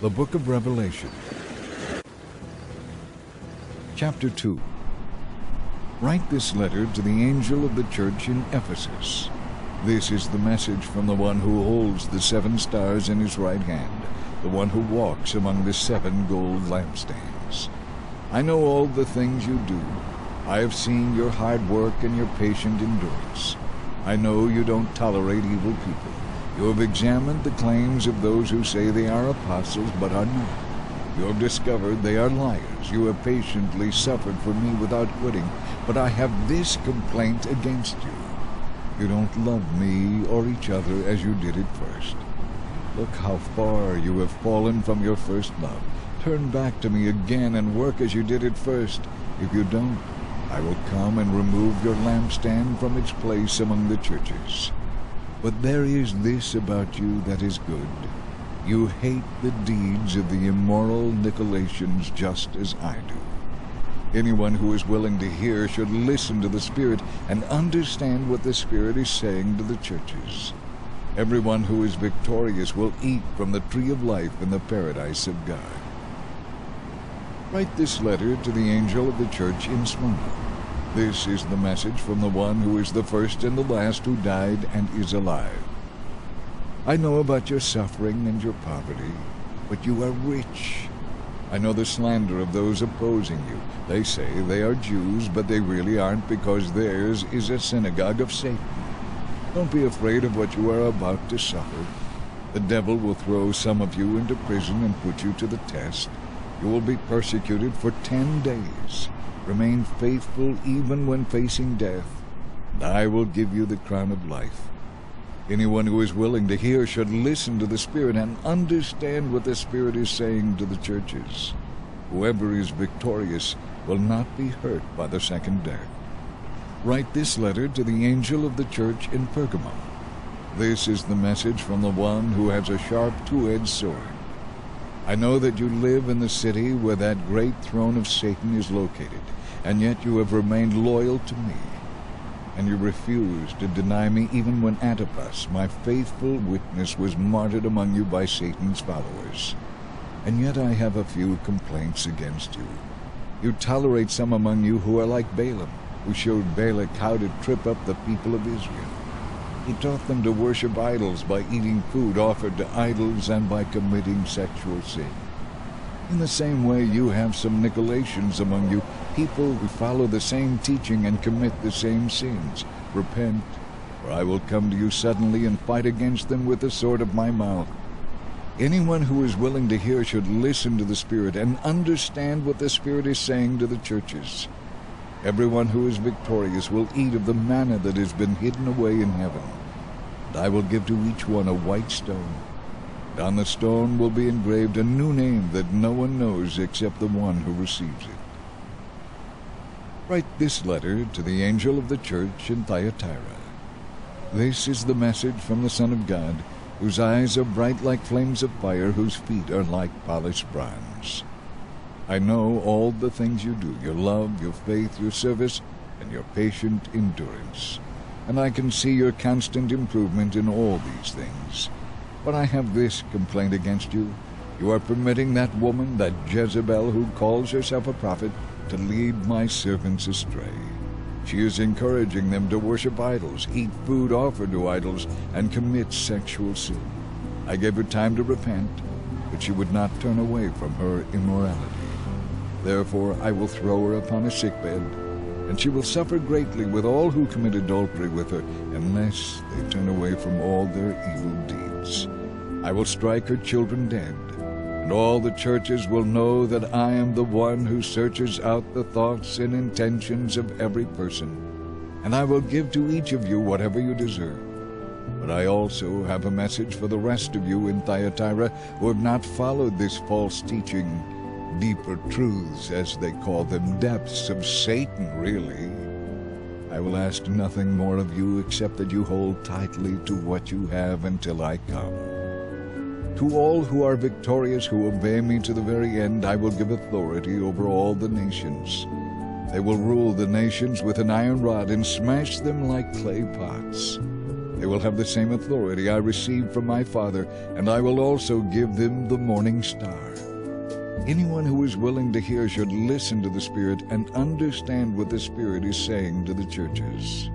The Book of Revelation, Chapter 2. Write this letter to the angel of the church in Ephesus. This is the message from the one who holds the 7 stars in his right hand, the one who walks among the 7 gold lampstands. I know all the things you do. I have seen your hard work and your patient endurance. I know you don't tolerate evil people. You have examined the claims of those who say they are apostles but are not. You have discovered they are liars. You have patiently suffered for me without quitting. But I have this complaint against you. You don't love me or each other as you did at first. Look how far you have fallen from your first love. Turn back to me again and work as you did at first. If you don't, I will come and remove your lampstand from its place among the churches. But there is this about you that is good. You hate the deeds of the immoral Nicolaitans just as I do. Anyone who is willing to hear should listen to the Spirit and understand what the Spirit is saying to the churches. Everyone who is victorious will eat from the tree of life in the paradise of God. Write this letter to the angel of the church in Smyrna. This is the message from the one who is the first and the last, who died and is alive. I know about your suffering and your poverty, but you are rich. I know the slander of those opposing you. They say they are Jews, but they really aren't, because theirs is a synagogue of Satan. Don't be afraid of what you are about to suffer. The devil will throw some of you into prison and put you to the test. You will be persecuted for 10 days. Remain faithful even when facing death, and I will give you the crown of life. Anyone who is willing to hear should listen to the Spirit and understand what the Spirit is saying to the churches. Whoever is victorious will not be hurt by the second death. Write this letter to the angel of the church in Pergamum. This is the message from the one who has a sharp 2-edged sword. I know that you live in the city where that great throne of Satan is located, and yet you have remained loyal to me. And you refused to deny me even when Antipas, my faithful witness, was martyred among you by Satan's followers. And yet I have a few complaints against you. You tolerate some among you who are like Balaam, who showed Balak how to trip up the people of Israel. He taught them to worship idols by eating food offered to idols and by committing sexual sin. In the same way, you have some Nicolaitans among you, people who follow the same teaching and commit the same sins. Repent, or I will come to you suddenly and fight against them with the sword of my mouth. Anyone who is willing to hear should listen to the Spirit and understand what the Spirit is saying to the churches. Everyone who is victorious will eat of the manna that has been hidden away in heaven. And I will give to each one a white stone. And on the stone will be engraved a new name that no one knows except the one who receives it. Write this letter to the angel of the church in Thyatira. This is the message from the Son of God, whose eyes are bright like flames of fire, whose feet are like polished bronze. I know all the things you do, your love, your faith, your service, and your patient endurance. And I can see your constant improvement in all these things. But I have this complaint against you. You are permitting that woman, that Jezebel, who calls herself a prophet, to lead my servants astray. She is encouraging them to worship idols, eat food offered to idols, and commit sexual sin. I gave her time to repent, but she would not turn away from her immorality. Therefore I will throw her upon a sickbed, and she will suffer greatly with all who commit adultery with her, unless they turn away from all their evil deeds. I will strike her children dead, and all the churches will know that I am the one who searches out the thoughts and intentions of every person, and I will give to each of you whatever you deserve. But I also have a message for the rest of you in Thyatira who have not followed this false teaching, deeper truths, as they call them, depths of Satan, really. I will ask nothing more of you except that you hold tightly to what you have until I come. To all who are victorious, who obey me to the very end, I will give authority over all the nations. They will rule the nations with an iron rod and smash them like clay pots. They will have the same authority I received from my Father, and I will also give them the morning star. Anyone who is willing to hear should listen to the Spirit and understand what the Spirit is saying to the churches."